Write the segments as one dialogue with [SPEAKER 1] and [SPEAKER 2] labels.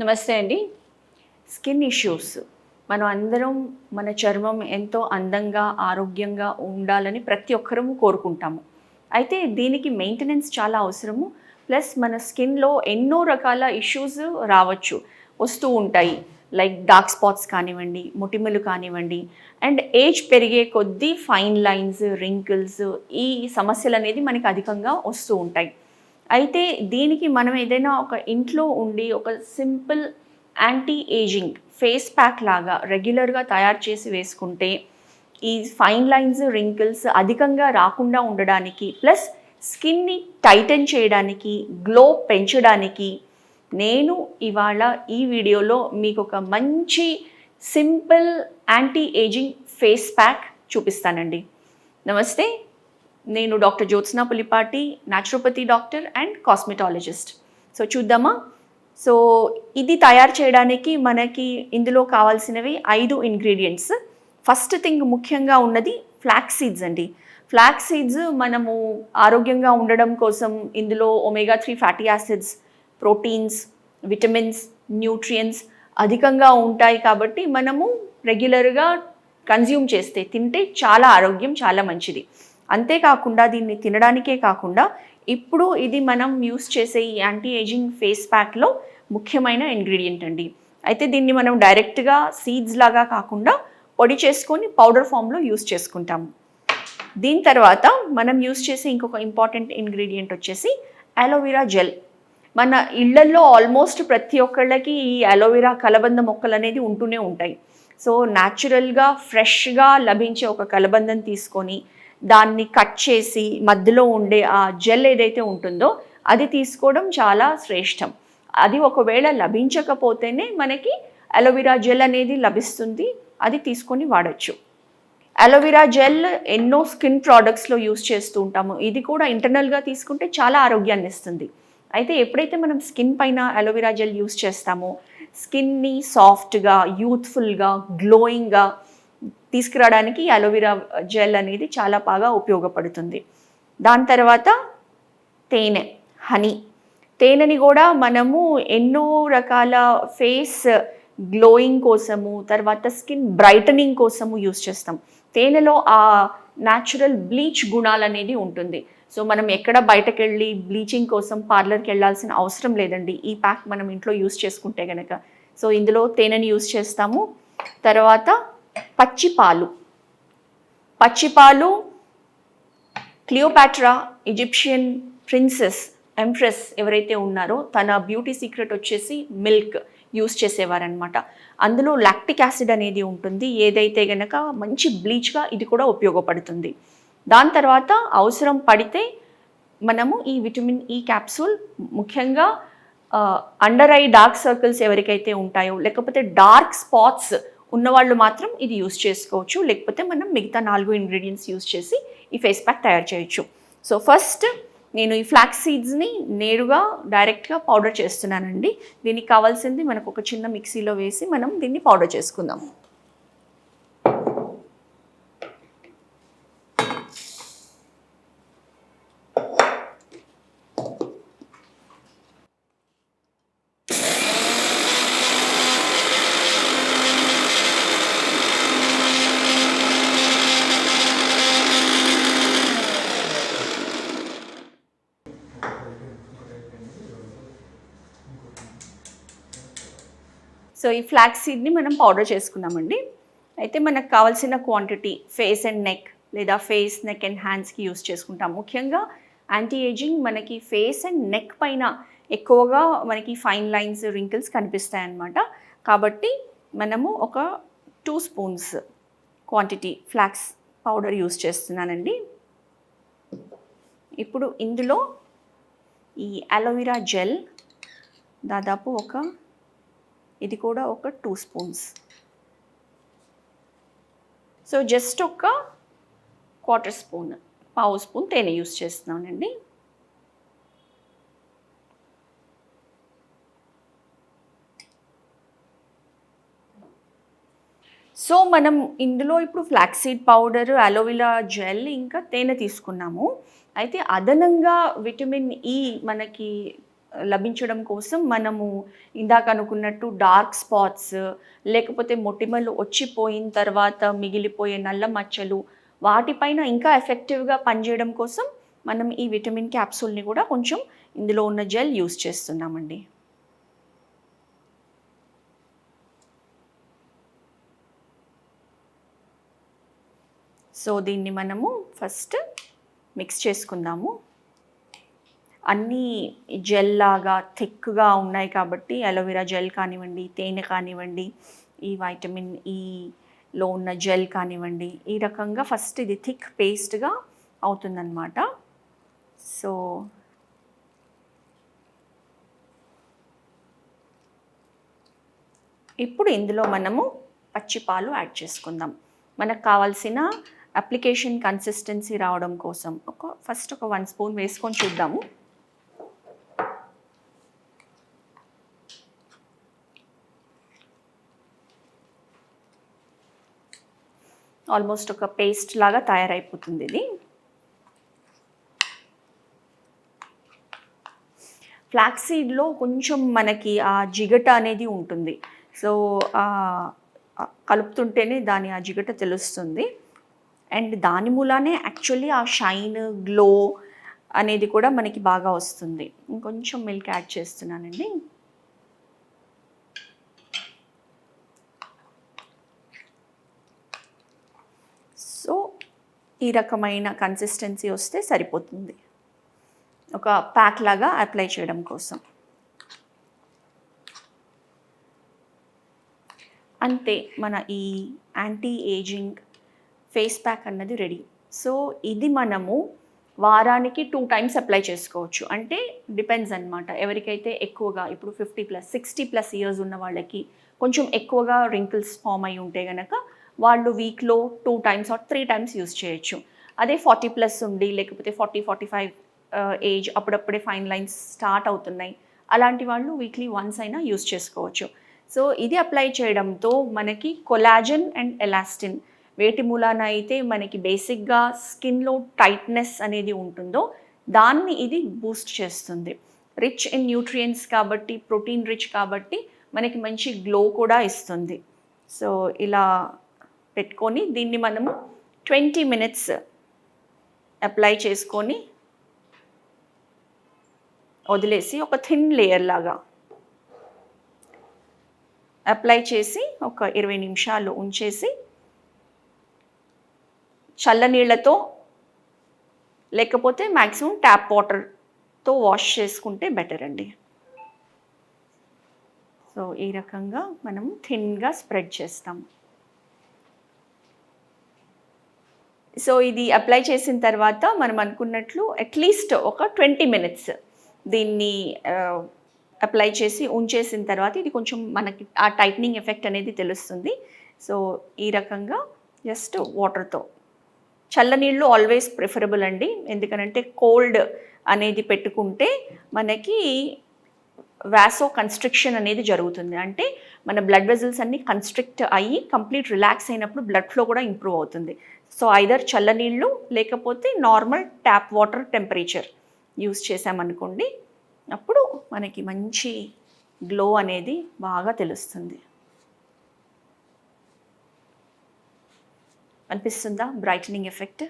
[SPEAKER 1] నమస్తే అండి. Skin issues మనం అందరం మన చర్మం ఎంతో అందంగా, ఆరోగ్యంగా ఉండాలని ప్రతి ఒక్కరము కోరుకుంటాము. అయితే దీనికి మెయింటెనెన్స్ చాలా అవసరము. ప్లస్ మన స్కిన్‌లో ఎన్నో రకాల ఇష్యూస్ రావచ్చు, వస్తూ ఉంటాయి. లైక్ డార్క్ స్పాట్స్ కానివ్వండి, మొటిమలు కానివ్వండి, అండ్ ఏజ్ పెరిగే కొద్దీ ఫైన్ లైన్స్, రింకిల్స్ ఈ సమస్యలనేది మనకి అధికంగా వస్తూ ఉంటాయి. అయితే దీనికి మనం ఏదైనా ఒక ఇంట్లో ఉండి ఒక simple anti ageing face pack లాగా రెగ్యులర్గా తయారు చేసి వేసుకుంటే ఈ ఫైన్ లైన్స్, రింకిల్స్ అధికంగా రాకుండా ఉండడానికి, ప్లస్ స్కిన్ని టైటన్ చేయడానికి, గ్లో పెంచడానికి నేను ఇవాళ ఈ వీడియోలో మీకు ఒక మంచి simple anti ageing face pack చూపిస్తానండి. నమస్తే, నేను doctor Jyotsna Pulipati, naturopathy doctor and cosmetologist. So చూద్దామా. సో ఇది తయారు చేయడానికి మనకి ఇందులో కావాల్సినవి 5 ఇంగ్రీడియంట్స్. ఫస్ట్ థింగ్ ముఖ్యంగా ఉన్నది ఫ్లాక్స్ సీడ్స్ అండి. ఫ్లాక్స్ సీడ్స్ మనము ఆరోగ్యంగా ఉండడం కోసం ఇందులో omega 3 fatty acids, proteins, vitamins, nutrients అధికంగా ఉంటాయి. కాబట్టి మనము రెగ్యులర్గా కన్జ్యూమ్ చేస్తే, తింటే చాలా ఆరోగ్యం, చాలా మంచిది. అంతేకాకుండా దీన్ని తినడానికే కాకుండా ఇప్పుడు ఇది మనం యూస్ చేసే ఈ యాంటీ ఏజింగ్ ఫేస్ ప్యాక్లో ముఖ్యమైన ఇంగ్రీడియంట్ అండి. అయితే దీన్ని మనం డైరెక్ట్గా సీడ్స్ లాగా కాకుండా పొడి చేసుకొని పౌడర్ ఫామ్లో యూస్ చేసుకుంటాము. దీని తర్వాత మనం యూస్ చేసే ఇంకొక ఇంపార్టెంట్ ఇంగ్రీడియంట్ వచ్చేసి అలోవెరా జెల్. మన ఇళ్లల్లో ఆల్మోస్ట్ ప్రతి ఒక్కళ్ళకి ఈ అలోవెరా కలబంద మొక్కలు అనేది ఉంటూనే ఉంటాయి. సో న్యాచురల్గా ఫ్రెష్గా లభించే ఒక కలబందం తీసుకొని దాన్ని కట్ చేసి మధ్యలో ఉండే ఆ జెల్ ఏదైతే ఉంటుందో అది తీసుకోవడం చాలా శ్రేష్టం. అది ఒకవేళ లభించకపోతేనే మనకి అలోవెరా జెల్ అనేది లభిస్తుంది, అది తీసుకొని వాడచ్చు. అలోవెరా జెల్ ఎన్నో స్కిన్ ప్రోడక్ట్స్లో యూస్ చేస్తూ ఉంటాము. ఇది కూడా ఇంటర్నల్గా తీసుకుంటే చాలా ఆరోగ్యాన్ని ఇస్తుంది. అయితే ఎప్పుడైతే మనం స్కిన్ పైన అలోవెరా జెల్ యూస్ చేస్తామో స్కిన్ని సాఫ్ట్గా, యూత్ఫుల్గా, గ్లోయింగ్గా తీసుకురావడానికి అలోవెరా జెల్ అనేది చాలా బాగా ఉపయోగపడుతుంది. దాని తర్వాత తేనె, హనీ. తేనెని కూడా మనము ఎన్నో రకాల ఫేస్ గ్లోయింగ్ కోసము, తర్వాత స్కిన్ బ్రైటనింగ్ కోసము యూస్ చేస్తాం. తేనెలో ఆ న్యాచురల్ బ్లీచ్ గుణాలు అనేది ఉంటుంది. సో మనం ఎక్కడ బయటకు వెళ్ళి బ్లీచింగ్ కోసం పార్లర్కి వెళ్ళాల్సిన అవసరం లేదండి, ఈ ప్యాక్ మనం ఇంట్లో యూస్ చేసుకుంటే కనుక. సో ఇందులో తేనెని యూస్ చేస్తాము. తర్వాత పచ్చిపాలు. పచ్చిపాలు క్లియోపాట్రా, ఈజిప్షియన్ ప్రిన్సెస్, ఎంప్రెస్ ఎవరైతే ఉన్నారో తన బ్యూటీ సీక్రెట్ వచ్చేసి మిల్క్ యూస్ చేసేవారనమాట. అందులో లాక్టిక్ యాసిడ్ అనేది ఉంటుంది, ఏదైతే గనక మంచి బ్లీచ్గా ఇది కూడా ఉపయోగపడుతుంది. దాని తర్వాత అవసరం పడితే మనము ఈ విటమిన్ ఈ క్యాప్సూల్, ముఖ్యంగా అండర్ ఐ డార్క్ సర్కిల్స్ ఎవరికైతే ఉంటాయో, లేకపోతే డార్క్ స్పాట్స్ ఉన్నవాళ్ళు మాత్రం ఇది యూస్ చేసుకోవచ్చు. లేకపోతే మనం మిగతా 4 ఇంగ్రీడియంట్స్ యూస్ చేసి ఈ ఫేస్ ప్యాక్ తయారు చేయొచ్చు. సో ఫస్ట్ నేను ఈ ఫ్లాక్స్ సీడ్స్ని నేరుగా డైరెక్ట్గా పౌడర్ చేస్తున్నానండి. దీనికి కావాల్సింది మనకు ఒక చిన్న మిక్సీలో వేసి మనం దీన్ని పౌడర్ చేసుకుందాం. సో ఈ ఫ్లాక్స్ సీడ్ని మనం పౌడర్ చేసుకున్నామండి. అయితే మనకు కావాల్సిన క్వాంటిటీ ఫేస్ అండ్ నెక్, లేదా ఫేస్, నెక్ అండ్ హ్యాండ్స్కి యూస్ చేసుకుంటాం. ముఖ్యంగా యాంటీ ఏజింగ్ మనకి ఫేస్ అండ్ నెక్ పైన ఎక్కువగా మనకి ఫైన్ లైన్స్, రింకిల్స్ కనిపిస్తాయి అన్నమాట. కాబట్టి మనము ఒక 2 spoons quantity flax powder use చేస్తున్నానండి. ఇప్పుడు ఇందులో ఈ అలోవెరా జెల్ దాదాపు ఇది కూడా ఒక 2 స్పూన్స్. సో జస్ట్ ఒక 1/4 స్పూన్, పావు స్పూన్ తేనె యూస్ చేస్తున్నానండి. సో మనం ఇందులో ఇప్పుడు ఫ్లాక్సీడ్ పౌడర్, అలోవెరా జెల్, ఇంకా తేనె తీసుకున్నాము. అయితే అదనంగా విటమిన్ ఈ మనకి లభించడం కోసం మనము ఇందాక అనుకున్నట్టు డార్క్ స్పాట్స్, లేకపోతే మొటిమలు వచ్చిపోయిన తర్వాత మిగిలిపోయే నల్ల మచ్చలు, వాటిపైన ఇంకా ఎఫెక్టివ్గా పనిచేయడం కోసం మనం ఈ విటమిన్ క్యాప్సూల్ని కూడా కొంచెం ఇందులో ఉన్న జెల్ యూస్ చేస్తున్నామండి. సో దీన్ని మనము ఫస్ట్ మిక్స్ చేసుకుందాము. అన్నీ జెల్ లాగా థిక్గా ఉన్నాయి కాబట్టి అలోవెరా జెల్ కానివ్వండి, తేనె కానివ్వండి, ఈ వైటమిన్ ఈలో ఉన్న జెల్ కానివ్వండి, ఈ రకంగా ఫస్ట్ ఇది థిక్ పేస్ట్గా అవుతుందన్నమాట. సో ఇప్పుడు ఇందులో మనము పచ్చిపాలు యాడ్ చేసుకుందాం. మనకు కావాల్సిన అప్లికేషన్ కన్సిస్టెన్సీ రావడం కోసం ఫస్ట్ ఒక 1 స్పూన్ వేసుకొని చూద్దాము. ఆల్మోస్ట్ ఒక పేస్ట్ లాగా తయారైపోతుంది ఇది. ఫ్లాక్స్ సీడ్లో కొంచెం మనకి ఆ జిగట అనేది ఉంటుంది. సో కలుపుతుంటేనే దాని ఆ జిగట తెలుస్తుంది. అండ్ దాని మూలానే యాక్చువల్లీ ఆ షైన్, గ్లో అనేది కూడా మనకి బాగా వస్తుంది. ఇంకొంచెం మిల్క్ యాడ్ చేస్తున్నానండి. సో ఈ రకమైన కన్సిస్టెన్సీ వస్తే సరిపోతుంది, ఒక ప్యాక్ లాగా అప్లై చేయడం కోసం. అంతే, మన ఈ యాంటీ ఏజింగ్ ఫేస్ ప్యాక్ అన్నది రెడీ. సో ఇది మనము వారానికి 2 టైమ్స్ అప్లై చేసుకోవచ్చు. అంటే డిపెండ్స్ అనమాట, ఎవరికైతే ఎక్కువగా ఇప్పుడు 50+, 60+ ఇయర్స్ ఉన్న వాళ్ళకి కొంచెం ఎక్కువగా రింకిల్స్ ఫామ్ అయి ఉంటే కనుక వాళ్ళు వీక్లో 2 టైమ్స్ ఆర్ 3 టైమ్స్ యూస్ చేయొచ్చు. అదే 40+ ఉండి, లేకపోతే 40-45 ఏజ్, అప్పుడప్పుడే ఫైన్ లైన్స్ స్టార్ట్ అవుతున్నాయి, అలాంటి వాళ్ళు వీక్లీ వన్స్ అయినా యూస్ చేసుకోవచ్చు. సో ఇది అప్లై చేయడంతో మనకి కొలాజన్ అండ్ ఎలాస్టిన్, వేటి మూలాన అయితే మనకి బేసిక్గా స్కిన్లో టైట్నెస్ అనేది ఉంటుందో దాన్ని ఇది బూస్ట్ చేస్తుంది. రిచ్ ఇన్ న్యూట్రియంట్స్ కాబట్టి, ప్రోటీన్ రిచ్ కాబట్టి మనకి మంచి గ్లో కూడా ఇస్తుంది. సో ఇలా పెట్టుకొని దీన్ని మనము 20 మినిట్స్ అప్లై చేసుకొని వదిలేసి ఒక థిన్ లేయర్ లాగా అప్లై చేసి ఒక 20 నిమిషాలు ఉంచేసి చల్లనీళ్ళతో లేకపోతే మ్యాక్సిమం ట్యాప్ వాటర్తో వాష్ చేసుకుంటే బెటర్ అండి. సో ఈ రకంగా మనం థిన్గా స్ప్రెడ్ చేస్తాం. సో ఇది అప్లై చేసిన తర్వాత మనం అనుకున్నట్లు అట్లీస్ట్ ఒక 20 మినిట్స్ దీన్ని అప్లై చేసి ఉంచేసిన తర్వాత ఇది కొంచెం మనకి ఆ టైట్నింగ్ ఎఫెక్ట్ అనేది తెలుస్తుంది. సో ఈ రకంగా జస్ట్ వాటర్తో, చల్లనీళ్ళు ఆల్వేస్ ప్రిఫరబుల్ అండి. ఎందుకనంటే కోల్డ్ అనేది పెట్టుకుంటే మనకి వాసో కన్స్ట్రిక్షన్ అనేది జరుగుతుంది. అంటే మన బ్లడ్ వెజల్స్ అన్నీ కన్స్ట్రిక్ట్ అయ్యి కంప్లీట్ రిలాక్స్ అయినప్పుడు బ్లడ్ ఫ్లో కూడా ఇంప్రూవ్ అవుతుంది. సో ఐదర్ చల్లనీళ్ళు లేకపోతే normal tap water temperature use చేసామనుకోండి, అప్పుడు మనకి మంచి గ్లో అనేది బాగా తెలుస్తుంది. అనిపిస్తుందా బ్రైటనింగ్ ఎఫెక్ట్?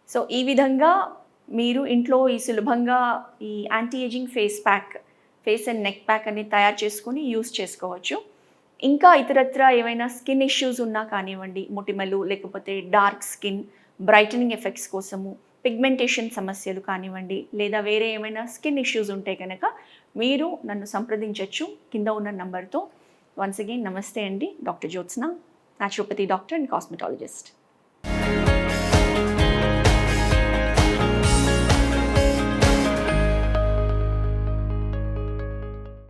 [SPEAKER 1] సో ఈ విధంగా మీరు ఇంట్లో ఈ సులభంగా ఈ anti ageing face pack, face and neck pack అనేది తయారు చేసుకొని యూస్ చేసుకోవచ్చు. ఇంకా ఇతరత్ర ఏమైనా స్కిన్ ఇష్యూస్ ఉన్నా కానివ్వండి, మొటిమలు లేకపోతే డార్క్ స్కిన్, బ్రైటనింగ్ ఎఫెక్ట్స్ కోసము, పిగ్మెంటేషన్ సమస్యలు కానివ్వండి, లేదా వేరే ఏమైనా స్కిన్ ఇష్యూస్ ఉంటే కనుక మీరు నన్ను సంప్రదించవచ్చు కింద ఉన్న నంబర్తో. వన్స్ అగైన్ నమస్తే అండి, doctor Jyotsna, naturopathy doctor and cosmetologist.